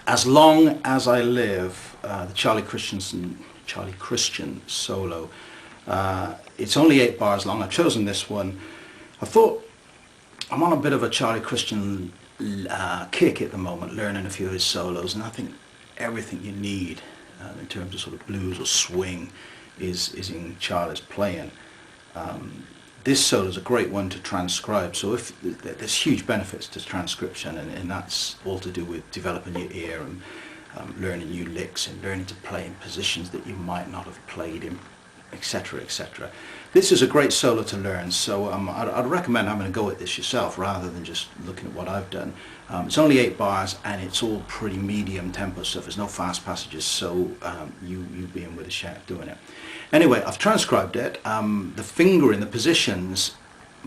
As Long as I Live, the Charlie Christian solo. It's only 8 bars long. I've chosen this one. I thought I'm on a bit of a Charlie Christian kick at the moment, learning a few of his solos, and I think everything you need in terms of sort of blues or swing is in Charlie's playing. This solo is a great one to transcribe, so if there's huge benefits to transcription, and that's all to do with developing your ear and learning new licks and learning to play in positions that you might not have played in, etc., etc. This is a great solo to learn, so I'd recommend having a go at this yourself rather than just looking at what I've done. It's only 8 bars and it's all pretty medium tempo stuff. There's no fast passages, so you be in with a shout doing it. Anyway, I've transcribed it. The fingering, the positions,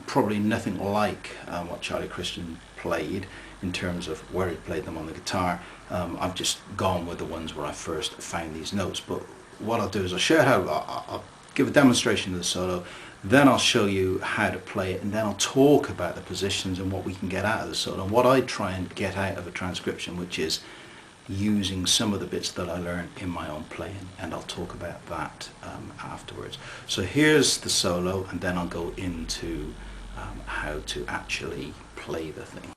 probably nothing like what Charlie Christian played in terms of where he played them on the guitar. I've just gone with the ones where I first found these notes, but what I'll do is I'll show how, I'll give a demonstration of the solo, then I'll show you how to play it, and then I'll talk about the positions and what we can get out of the solo, and what I try and get out of a transcription, which is using some of the bits that I learned in my own playing, and I'll talk about that afterwards. So here's the solo, and then I'll go into how to actually play the thing.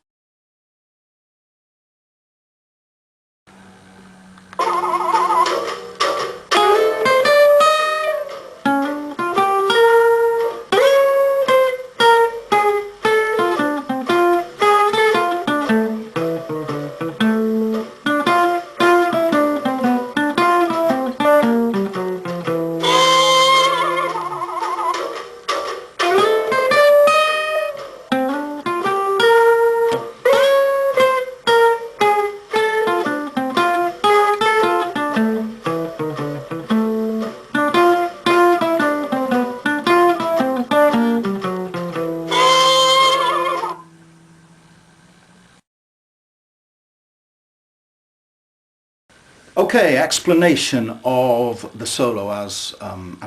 Okay, explanation of the solo as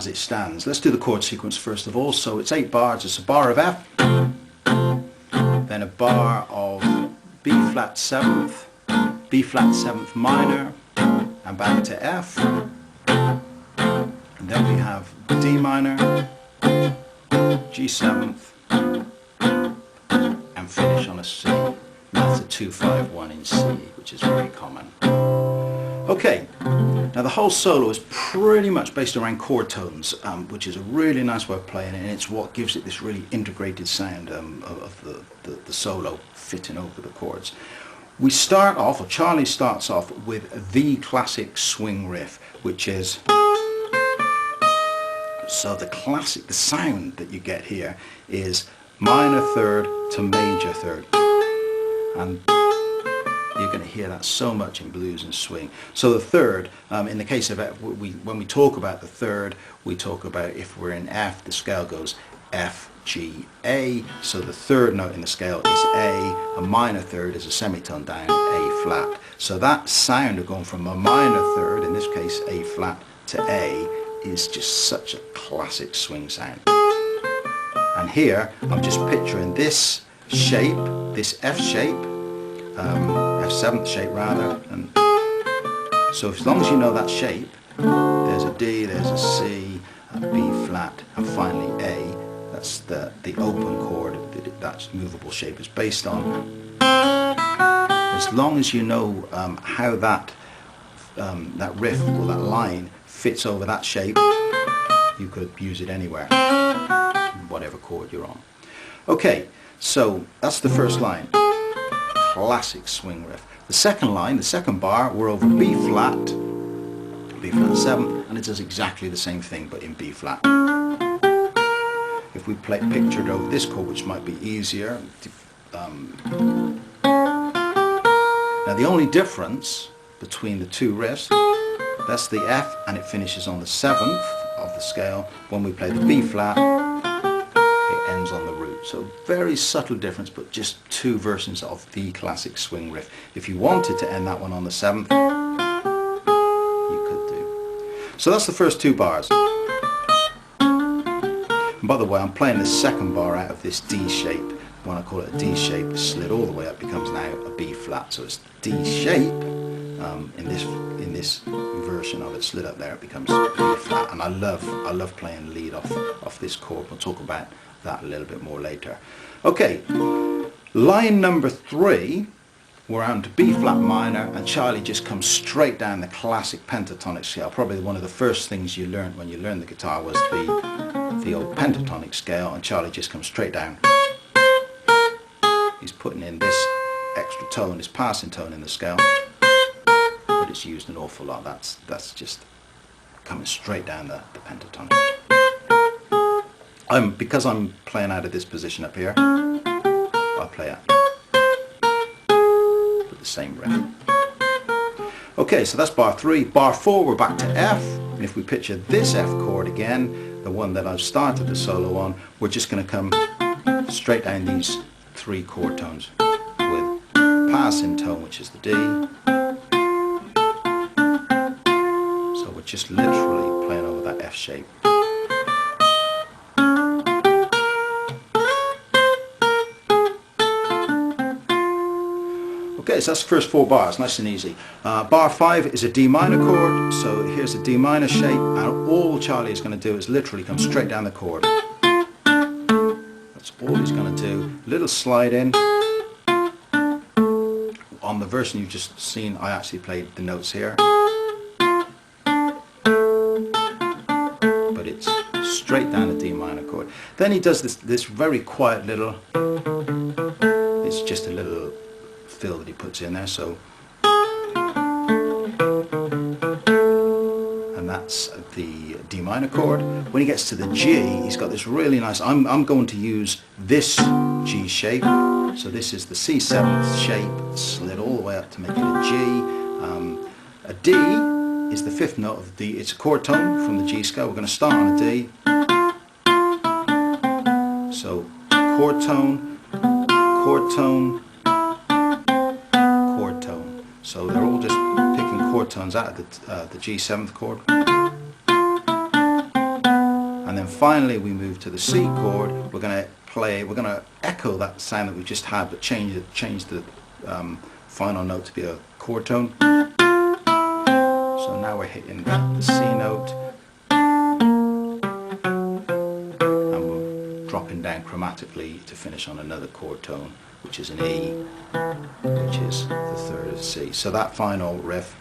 it stands. Let's do the chord sequence first of all. So it's 8 bars. It's a bar of F, then a bar of B flat 7th, B flat 7th minor, and back to F. And then we have D minor, G 7th, and finish on a C. That's a 2-5-1 in C, which is very common. Okay, now the whole solo is pretty much based around chord tones, which is a really nice way of playing it, and it's what gives it this really integrated sound of the solo fitting over the chords. We start off, or Charlie starts off, with the classic swing riff, which is, so the sound that you get here is minor third to major third, and you're going to hear that so much in blues and swing. So the third, in the case of F, when we talk about the third, we talk about if we're in F, the scale goes F, G, A. So the third note in the scale is A. A minor third is a semitone down, A flat. So that sound of going from a minor third, in this case A flat, to A is just such a classic swing sound. And here I'm just picturing this shape, this F shape, F7th shape rather, and so as long as you know that shape, there's a D, there's a C, a B flat, and finally A. That's the open chord that movable shape is based on. As long as you know how that riff or that line fits over that shape, you could use it anywhere, whatever chord you're on. Okay, so that's the first line. Classic swing riff. The second line, the second bar, we're over B flat 7, and it does exactly the same thing but in B flat. If we pictured over this chord, which might be easier, now the only difference between the two riffs, that's the F and it finishes on the 7th of the scale. When we play the B flat, it ends on the root. So very subtle difference, but just two versions of the classic swing riff. If you wanted to end that one on the 7th, you could do. So that's the first 2 bars. And by the way, I'm playing the second bar out of this D shape. When I call it a D shape, the slid all the way up becomes now a B flat. So it's D shape, in this version of it, slid up there, it becomes B flat, and I love playing lead off this chord. We'll talk about that a little bit more later. Okay, line number 3, we're on to B flat minor, and Charlie just comes straight down the classic pentatonic scale. Probably one of the first things you learned when you learned the guitar was the old pentatonic scale, and Charlie just comes straight down. He's putting in this extra tone, this passing tone in the scale, but it's used an awful lot. That's just coming straight down the pentatonic. Because I'm playing out of this position up here, I play it with the same riff. Okay, so that's bar 3. Bar 4, we're back to F, and if we picture this F chord again, the one that I've started the solo on, we're just going to come straight down these 3 chord tones with passing tone, which is the D. So we're just literally playing over that F shape. Okay, so that's the first 4 bars, nice and easy. Bar 5 is a D minor chord, so here's a D minor shape, and all Charlie is going to do is literally come straight down the chord. That's all he's going to do. Little slide in. On the version you've just seen, I actually played the notes here, but it's straight down a D minor chord. Then he does this very quiet little, it's just a little fill that he puts in there, so, and that's the D minor chord. When he gets to the G, he's got this really nice, I'm going to use this G shape, so this is the C7 shape, slid all the way up to make it a G. A D is the 5th note of the D, it's a chord tone from the G scale. We're going to start on a D, so chord tone, chord tone, chord tone. So they're all just picking chord tones out of the G7th chord. And then finally we move to the C chord. We're going to echo that sound that we just had, but change the final note to be a chord tone. So now we're hitting the C note, and we're dropping down chromatically to finish on another chord tone, which is an E, which is the 3rd of C. So that final riff,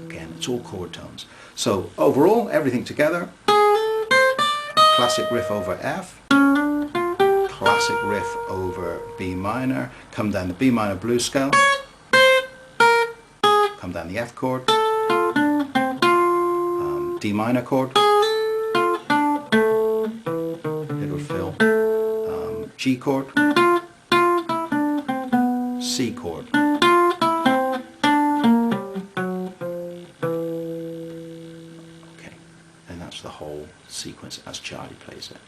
again, it's all chord tones. So overall, everything together, classic riff over F, classic riff over B minor, come down the B minor blues scale, come down the F chord, D minor chord, little fill, G chord, C chord. Okay, and that's the whole sequence as Charlie plays it.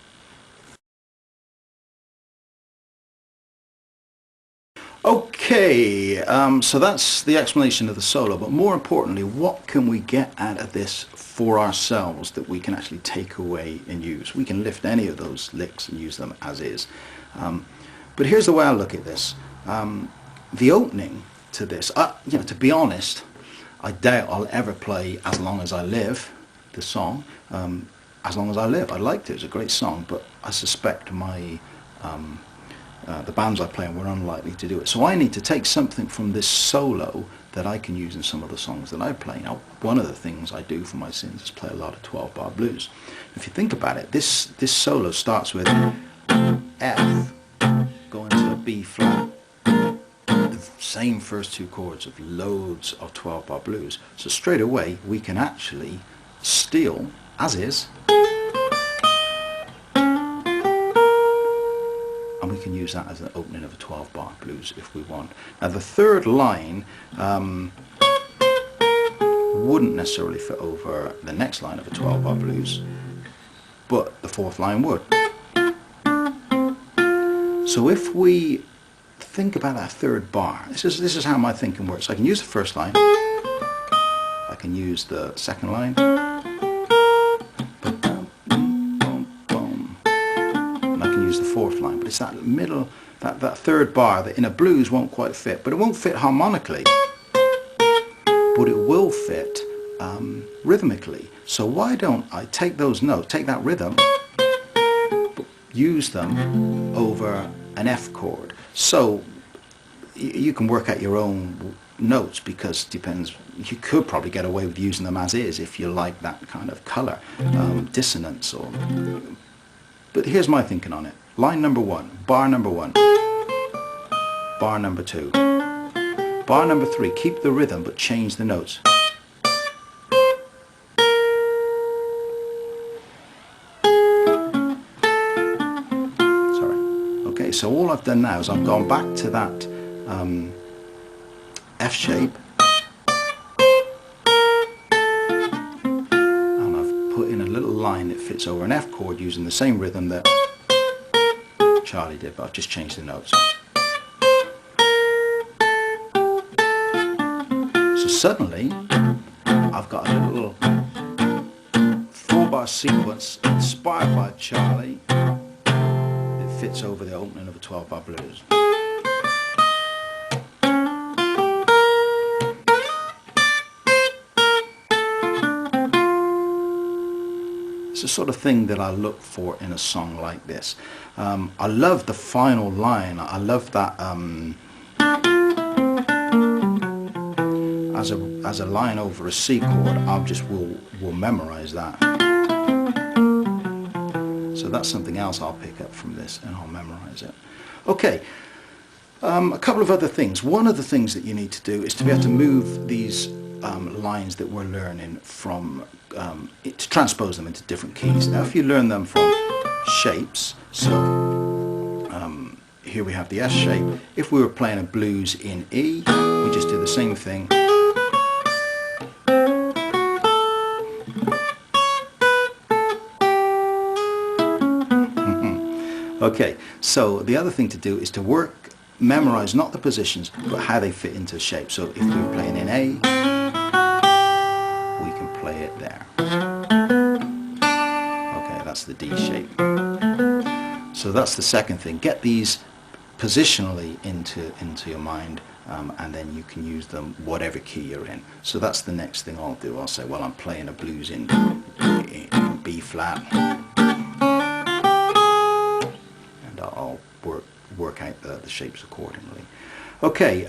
Okay, so that's the explanation of the solo, but more importantly, what can we get out of this for ourselves that we can actually take away and use? We can lift any of those licks and use them as is. But here's the way I look at this. The opening to this, to be honest, I doubt I'll ever play As Long As I Live, the song, As Long As I Live. I liked it, it was a great song, but I suspect the bands I play in were unlikely to do it. So I need to take something from this solo that I can use in some of the songs that I play. Now, one of the things I do for my sins is play a lot of 12-bar blues. If you think about it, this solo starts with F going to a B flat, the same first 2 chords of loads of 12-bar blues. So straight away we can actually steal, as is, and we can use that as an opening of a 12-bar blues if we want. Now the 3rd line wouldn't necessarily fit over the next line of a 12-bar blues, but the 4th line would. So if we think about that 3rd bar, this is how my thinking works. I can use the 1st line, I can use the 2nd line, use the fourth line, but it's that middle, that third bar that in a blues won't quite fit, but it won't fit harmonically, but it will fit rhythmically. So why don't I take those notes, take that rhythm, use them over an F chord. So you can work out your own notes, because it depends, you could probably get away with using them as is if you like that kind of colour, dissonance, or. But here's my thinking on it. Line number 1, bar number 1, bar number 2, bar number 3, keep the rhythm but change the notes. Sorry. Okay, so all I've done now is I've gone back to that F shape, and I've put in a little line that fits over an F chord using the same rhythm that Charlie did, but I've just changed the notes. So suddenly I've got a little 4-bar sequence inspired by Charlie that fits over the opening of a 12-bar blues. It's the sort of thing that I look for in a song like this. I love the final line. I love that as a line over a C chord. I just will memorize that. So that's something else I'll pick up from this, and I'll memorize it. Okay. A couple of other things. One of the things that you need to do is to be able to move these lines that we're learning from, to transpose them into different keys. Now if you learn them from shapes, so here we have the S shape. If we were playing a blues in E, we just do the same thing. Okay, so the other thing to do is to memorize not the positions, but how they fit into shape. So if we were playing in A, we can play it there. Okay, that's the D shape. So that's the second thing. Get these positionally into your mind, and then you can use them whatever key you're in. So that's the next thing I'll do. I'll say, well, I'm playing a blues in B flat, and I'll work out the shapes accordingly. Okay,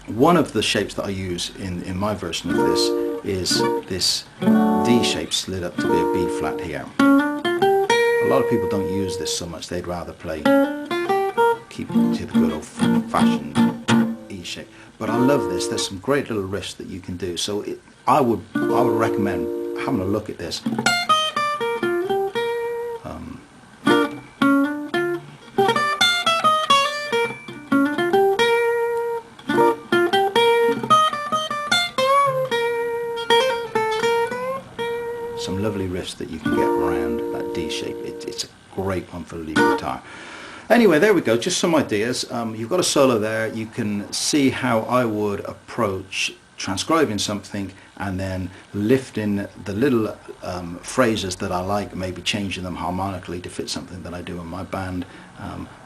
one of the shapes that I use in my version of this is this D shape slid up to be a B flat here. A lot of people don't use this so much. They'd rather keep to the good old-fashioned E shape. But I love this. There's some great little riffs that you can do. So I would recommend having a look at this. Some lovely riffs that you can get around that D shape. It's a great one for lead guitar. Anyway, there we go, just some ideas. You've got a solo there. You can see how I would approach transcribing something and then lifting the little phrases that I like, maybe changing them harmonically to fit something that I do in my band,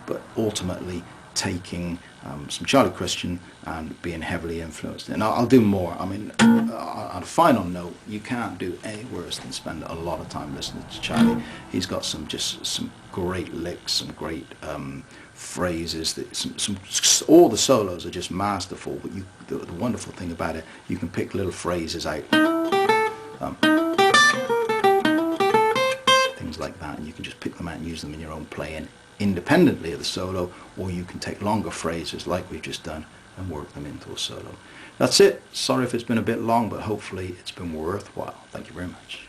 but ultimately taking some Charlie Christian and being heavily influenced. And I'll do more. I mean, on a final note, you can't do any worse than spend a lot of time listening to Charlie. He's got some great licks, some great phrases. All the solos are just masterful. But the wonderful thing about it, you can pick little phrases out, things like that, and you can just pick them out and use them in your own playing, independently of the solo, or you can take longer phrases like we've just done and work them into a solo. That's it. Sorry if it's been a bit long, but hopefully it's been worthwhile. Thank you very much.